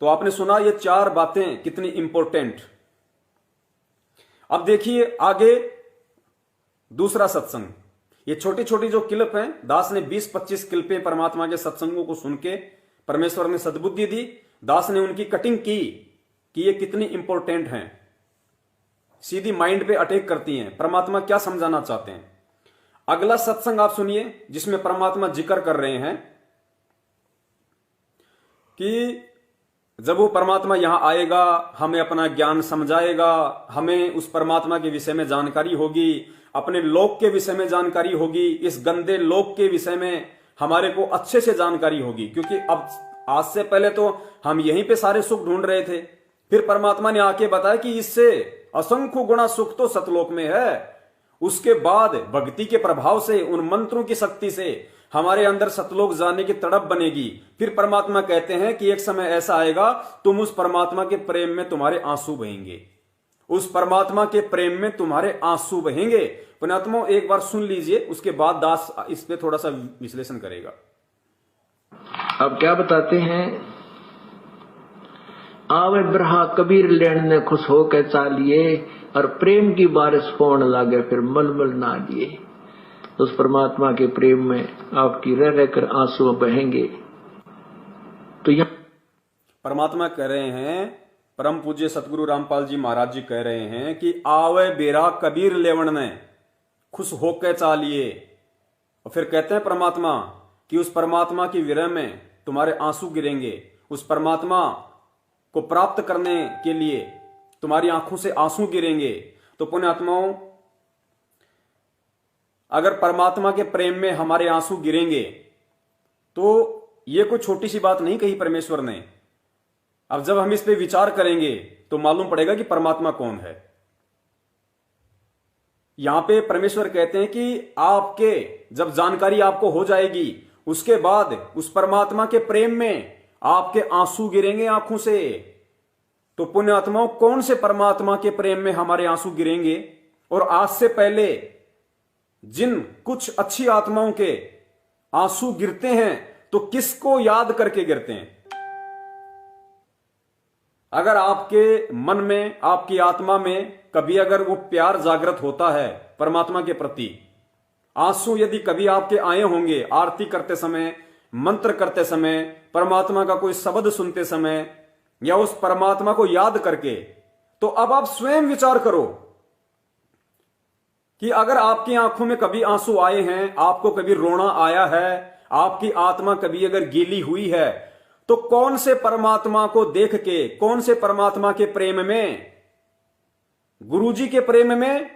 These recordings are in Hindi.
तो आपने सुना ये 4 बातें कितनी इंपॉर्टेंट। अब देखिए आगे दूसरा सत्संग। ये छोटी छोटी जो क्लिप हैं, दास ने 20-25 क्लिपें परमात्मा के सत्संगों को सुन के परमेश्वर ने सद्बुद्धि दी, दास ने उनकी कटिंग की कि ये कितनी इंपॉर्टेंट हैं, सीधी माइंड पे अटैक करती हैं, परमात्मा क्या समझाना चाहते हैं। अगला सत्संग आप सुनिए जिसमें परमात्मा जिक्र कर रहे हैं कि जब वो परमात्मा यहां आएगा, हमें अपना ज्ञान समझाएगा, हमें उस परमात्मा के विषय में जानकारी होगी, अपने लोक के विषय में जानकारी होगी, इस गंदे लोक के विषय में हमारे को अच्छे से जानकारी होगी। क्योंकि अब आज से पहले तो हम यहीं पे सारे सुख ढूंढ रहे थे, फिर परमात्मा ने आके बताया कि इससे असंख्य गुणा सुख तो सतलोक में है। उसके बाद भक्ति के प्रभाव से, उन मंत्रों की शक्ति से हमारे अंदर सतलोक जाने की तड़प बनेगी। फिर परमात्मा कहते हैं कि एक समय ऐसा आएगा तुम उस परमात्मा के प्रेम में तुम्हारे आंसू बहेंगे, उस परमात्मा के प्रेम में तुम्हारे आंसू बहेंगे। पुण्यात्मा एक बार सुन लीजिए, उसके बाद दास इस पे थोड़ा सा विश्लेषण करेगा। अब क्या बताते हैं, आवे ब्रहा कबीर लेन ने खुश होकर चालिए, और प्रेम की बारिश होने लागे फिर मलमल ना लिए। उस परमात्मा के प्रेम में आपकी रह रहकर आंसू बहेंगे। तो यह परमात्मा कह रहे हैं, परम पूज्य सतगुरु रामपाल जी महाराज जी कह रहे हैं कि आवे बेरा कबीर लेवण ने खुश होकर चालिए। और फिर कहते हैं परमात्मा कि उस परमात्मा की विरह में तुम्हारे आंसू गिरेंगे, उस परमात्मा को प्राप्त करने के लिए तुम्हारी आंखों से आंसू गिरेंगे। तो पुण्यात्माओं, अगर परमात्मा के प्रेम में हमारे आंसू गिरेंगे तो ये कोई छोटी सी बात नहीं कही परमेश्वर ने। अब जब हम इस पे विचार करेंगे तो मालूम पड़ेगा कि परमात्मा कौन है। यहां पे परमेश्वर कहते हैं कि आपके जब जानकारी आपको हो जाएगी, उसके बाद उस परमात्मा के प्रेम में आपके आंसू गिरेंगे आंखों से। तो पुण्यात्माओं, कौन से परमात्मा के प्रेम में हमारे आंसू गिरेंगे? और आज से पहले जिन कुछ अच्छी आत्माओं के आंसू गिरते हैं तो किसको याद करके गिरते हैं? अगर आपके मन में, आपकी आत्मा में कभी अगर वो प्यार जागृत होता है परमात्मा के प्रति, आंसू यदि कभी आपके आए होंगे आरती करते समय, मंत्र करते समय, परमात्मा का कोई शब्द सुनते समय, या उस परमात्मा को याद करके, तो अब आप स्वयं विचार करो कि अगर आपकी आंखों में कभी आंसू आए हैं, आपको कभी रोना आया है, आपकी आत्मा कभी अगर गीली हुई है, तो कौन से परमात्मा को देख के, कौन से परमात्मा के प्रेम में, गुरुजी के प्रेम में,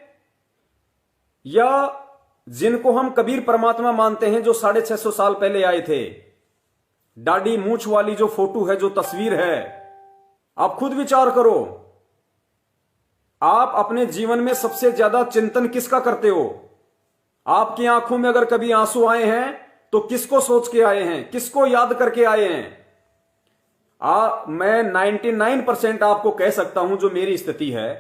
या जिनको हम कबीर परमात्मा मानते हैं जो 650 साल पहले आए थे, दाढ़ी मूछ वाली जो फोटो है, जो तस्वीर है, आप खुद विचार करो। आप अपने जीवन में सबसे ज्यादा चिंतन किसका करते हो? आपकी आंखों में अगर कभी आंसू आए हैं तो किसको सोच के आए हैं, किसको याद करके आए हैं? मैं 99% आपको कह सकता हूं जो मेरी स्थिति है,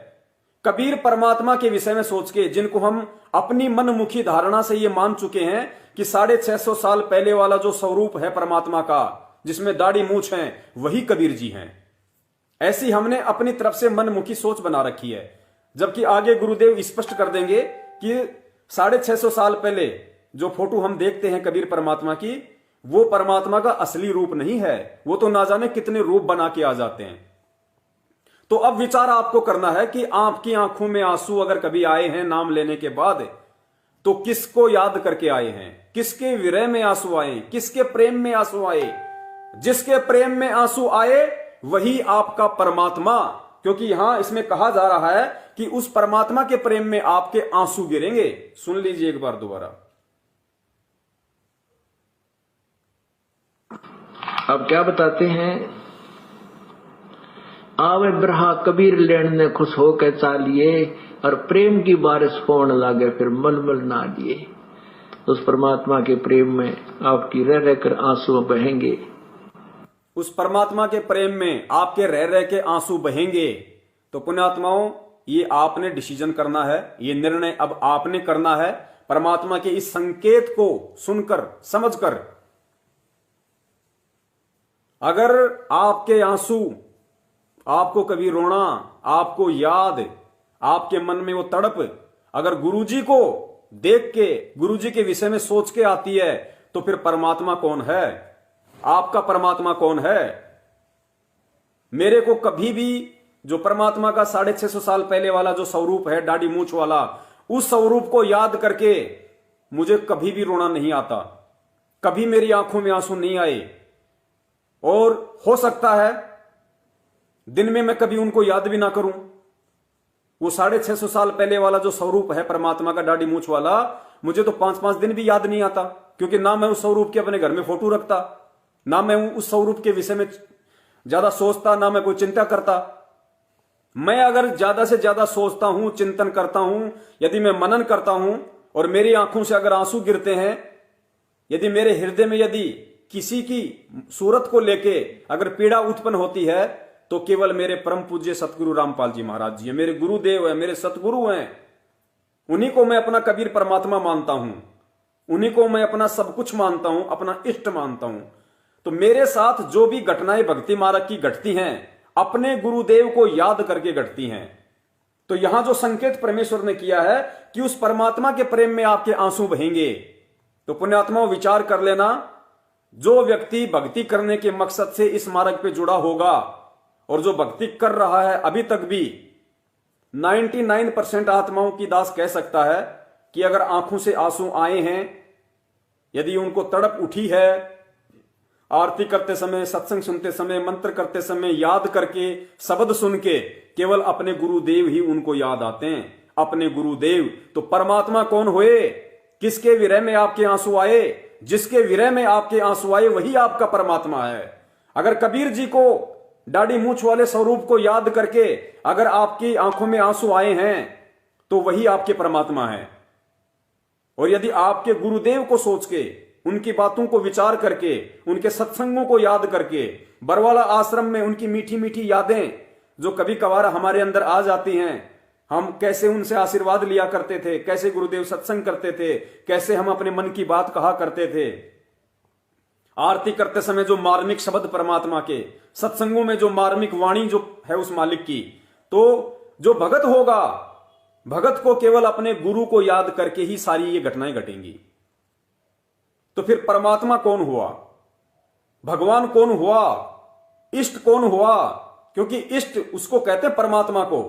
कबीर परमात्मा के विषय में सोच के, जिनको हम अपनी मनमुखी धारणा से ये मान चुके हैं कि 650 साल पहले वाला जो स्वरूप है परमात्मा का, जिसमें दाढ़ी मूछ है, वही कबीर जी हैं। ऐसी हमने अपनी तरफ से मनमुखी सोच बना रखी है। जबकि आगे गुरुदेव स्पष्ट कर देंगे कि 650 साल पहले जो फोटो हम देखते हैं कबीर परमात्मा की, वो परमात्मा का असली रूप नहीं है, वो तो ना जाने कितने रूप बना के आ जाते हैं। तो अब विचार आपको करना है कि आपकी आंखों में आंसू अगर कभी आए हैं नाम लेने के बाद, तो किसको याद करके आए हैं? किसके विरह में आंसू आए? किसके प्रेम में आंसू आए? जिसके प्रेम में आंसू आए वही आपका परमात्मा, क्योंकि यहां इसमें कहा जा रहा है कि उस परमात्मा के प्रेम में आपके आंसू गिरेंगे। सुन लीजिए एक बार दोबारा। अब क्या बताते हैं, आवे ब्रहा कबीर लेन ने खुश होकर चालिए, और प्रेम की बारिश होने लागे फिर मलमल ना लिए। उस परमात्मा के प्रेम में आपकी रह रहकर आंसू बहेंगे। उस परमात्मा के प्रेम में आपके रह रह के आंसू बहेंगे। तो पुण्यात्माओं, ये आपने डिसीजन करना है, ये निर्णय अब आपने करना है। परमात्मा के इस संकेत को सुनकर, समझकर अगर आपके आंसू, आपको कभी रोना, आपको याद, आपके मन में वो तड़प अगर गुरुजी को देख के, गुरुजी के विषय में सोच के आती है, तो फिर परमात्मा कौन है? आपका परमात्मा कौन है? मेरे को कभी भी जो परमात्मा का 650 साल पहले वाला जो स्वरूप है, दाढ़ी मूंछ वाला, उस स्वरूप को याद करके मुझे कभी भी रोना नहीं आता, कभी मेरी आंखों में आंसू नहीं आए। और हो सकता है दिन में मैं कभी उनको याद भी ना करूं। वो 650 साल पहले वाला जो स्वरूप है परमात्मा का, दाढ़ी मूंछ वाला, मुझे तो 5-5 दिन भी याद नहीं आता, क्योंकि ना मैं उस स्वरूप के अपने घर में फोटो रखता, ना मैं उस स्वरूप के विषय में ज्यादा सोचता, ना मैं कोई चिंता करता। मैं अगर ज्यादा से ज्यादा सोचता हूं, चिंतन करता हूं, यदि मैं मनन करता हूं और मेरी आंखों से अगर आंसू गिरते हैं, यदि मेरे हृदय में यदि किसी की सूरत को लेके अगर पीड़ा उत्पन्न होती है, तो केवल मेरे परम पूज्य सतगुरु रामपाल जी महाराज जी है, मेरे गुरुदेव है, मेरे सतगुरु हैं। उन्हीं को मैं अपना कबीर परमात्मा मानता हूं, उन्हीं को मैं अपना सब कुछ मानता हूं, अपना इष्ट मानता हूं। तो मेरे साथ जो भी घटनाएं भक्ति मार्ग की घटती हैं, अपने गुरुदेव को याद करके घटती हैं। तो यहां जो संकेत परमेश्वर ने किया है कि उस परमात्मा के प्रेम में आपके आंसू बहेंगे, तो पुण्यात्माओं विचार कर लेना, जो व्यक्ति भक्ति करने के मकसद से इस मार्ग पे जुड़ा होगा और जो भक्ति कर रहा है अभी तक भी, 99% आत्माओं की दास कह सकता है कि अगर आंखों से आंसू आए हैं, यदि उनको तड़प उठी है, आरती करते समय, सत्संग सुनते समय, मंत्र करते समय, याद करके, शब्द सुन के, केवल अपने गुरुदेव ही उनको याद आते हैं, अपने गुरुदेव। तो परमात्मा कौन हुए? किसके विरह में आपके आंसू आए? जिसके विरह में आपके आंसू आए वही आपका परमात्मा है। अगर कबीर जी को दाढ़ी मूंछ वाले स्वरूप को याद करके अगर आपकी आंखों में आंसू आए हैं, तो वही आपके परमात्मा है। और यदि आपके गुरुदेव को सोच के, उनकी बातों को विचार करके, उनके सत्संगों को याद करके, बरवाला आश्रम में उनकी मीठी मीठी यादें जो कभी कभार हमारे अंदर आ जाती हैं, हम कैसे उनसे आशीर्वाद लिया करते थे, कैसे गुरुदेव सत्संग करते थे, कैसे हम अपने मन की बात कहा करते थे, आरती करते समय जो मार्मिक शब्द परमात्मा के, सत्संगों में जो मार्मिक वाणी जो है उस मालिक की, तो जो भगत होगा, भगत को केवल अपने गुरु को याद करके ही सारी ये घटनाएं घटेंगी। तो फिर परमात्मा कौन हुआ? भगवान कौन हुआ? इष्ट कौन हुआ? क्योंकि इष्ट उसको कहते परमात्मा को,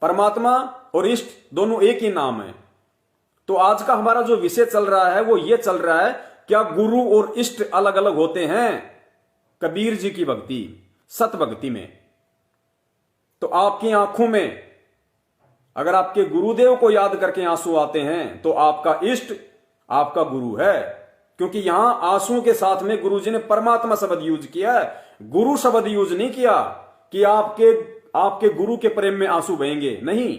परमात्मा और इष्ट दोनों एक ही नाम है। तो आज का हमारा जो विषय चल रहा है वो ये चल रहा है, क्या गुरु और इष्ट अलग अलग होते हैं? कबीर जी की भक्ति, सत भक्ति में, तो आपकी आंखों में अगर आपके गुरुदेव को याद करके आंसू आते हैं, तो आपका इष्ट आपका गुरु है। क्योंकि यहां आंसुओं के साथ में गुरु जी ने परमात्मा शब्द यूज किया है, गुरु शब्द यूज नहीं किया कि आपके गुरु के प्रेम में आंसू बहेंगे। नहीं,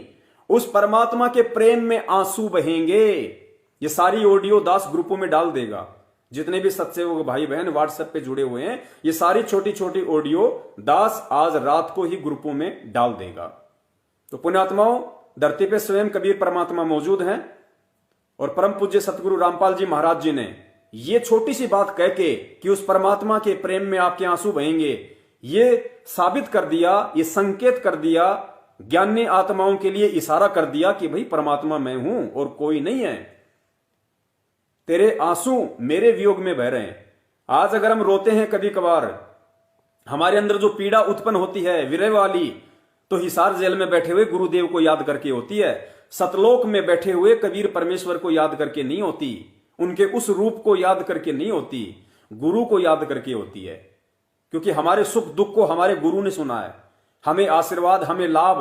उस परमात्मा के प्रेम में आंसू बहेंगे। ये सारी ऑडियो दास ग्रुपों में डाल देगा, जितने भी सत्सेवक भाई बहन व्हाट्सएप पे जुड़े हुए हैं, ये सारी छोटी छोटी ऑडियो दास आज रात को ही ग्रुपों में डाल देगा। तो पुण्यात्माओं, धरती पे स्वयं कबीर परमात्मा मौजूद हैं और परम पूज्य सतगुरु रामपाल जी महाराज जी ने ये छोटी सी बात कह के कि उस परमात्मा के प्रेम में आपके आंसू बहेंगे, ये साबित कर दिया, ये संकेत कर दिया, ज्ञानी आत्माओं के लिए इशारा कर दिया कि भाई परमात्मा मैं हूं और कोई नहीं है। तेरे आंसू मेरे वियोग में बह रहे हैं। आज अगर हम रोते हैं कभी कभार, हमारे अंदर जो पीड़ा उत्पन्न होती है विरह वाली, तो हिसार जेल में बैठे हुए गुरुदेव को याद करके होती है, सतलोक में बैठे हुए कबीर परमेश्वर को याद करके नहीं होती, उनके उस रूप को याद करके नहीं होती, गुरु को याद करके होती है। क्योंकि हमारे सुख दुख को हमारे गुरु ने सुना है, हमें आशीर्वाद, हमें लाभ,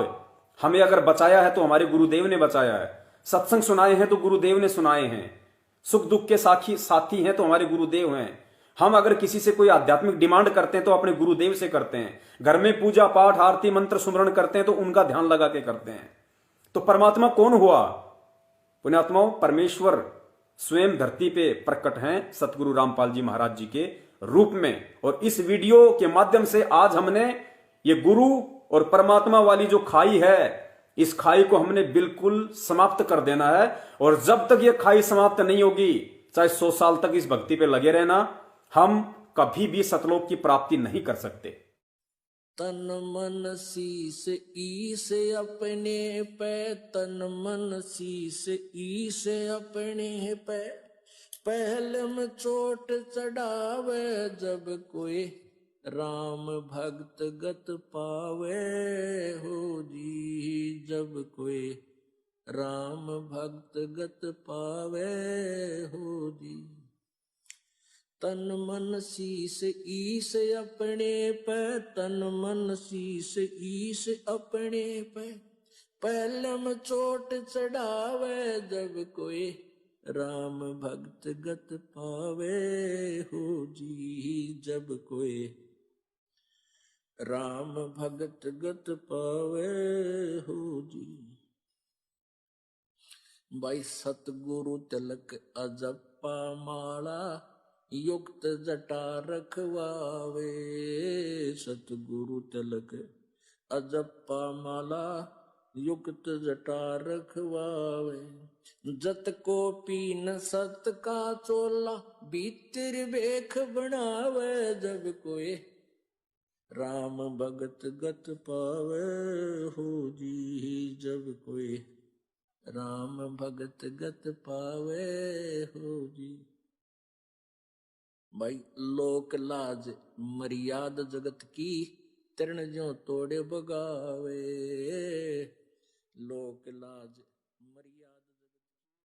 हमें अगर बचाया है तो हमारे गुरुदेव ने बचाया है, सत्संग सुनाए हैं तो गुरुदेव ने सुनाए हैं, सुख दुख के साथी हैं तो हमारे गुरुदेव हैं। हम अगर किसी से कोई आध्यात्मिक डिमांड करते हैं तो अपने गुरुदेव से करते हैं, घर में पूजा पाठ आरती मंत्र सुमरण करते हैं तो उनका ध्यान लगा के करते हैं। तो परमात्मा कौन हुआ? पुण्यात्माओं, परमेश्वर स्वयं धरती पे प्रकट हैं सतगुरु रामपाल जी महाराज जी के रूप में। और इस वीडियो के माध्यम से आज हमने ये गुरु और परमात्मा वाली जो खाई है, इस खाई को हमने बिल्कुल समाप्त कर देना है। और जब तक ये खाई समाप्त नहीं होगी, चाहे 100 साल तक इस भक्ति पे लगे रहना, हम कभी भी सतलोक की प्राप्ति नहीं कर सकते। तन मन शीस ईस अपने पे, तन मन शीस ईस अपने पे, पहले में चोट चढ़ावे जब कोई राम भक्त गत पावे हो जी, जब कोई राम भक्त गत पावे हो जी। तन मन शीस ईस अपने पे, तन मन शीस ईस अपने पे, पहले में चोट चढ़ावे जब कोई राम भक्त गत पावे हो जी, जब कोई राम भगत गत पावे हो जी। भाई सतगुरु तिलक अजप्पा माला, युक्त जटा रखवावे, सतगुरु तिलक अजप्पा माला, युक्त जटा रखवावे। जत को पीन सत का चोला, भीतर बेख बनावे जब कोई राम भगत गत पावे हो जी, जब कोई राम भगत गत पावे हो जी। भाई लोक लाज मर्याद जगत की, तृण ज्यों तोड़े बगावे, लोक लाज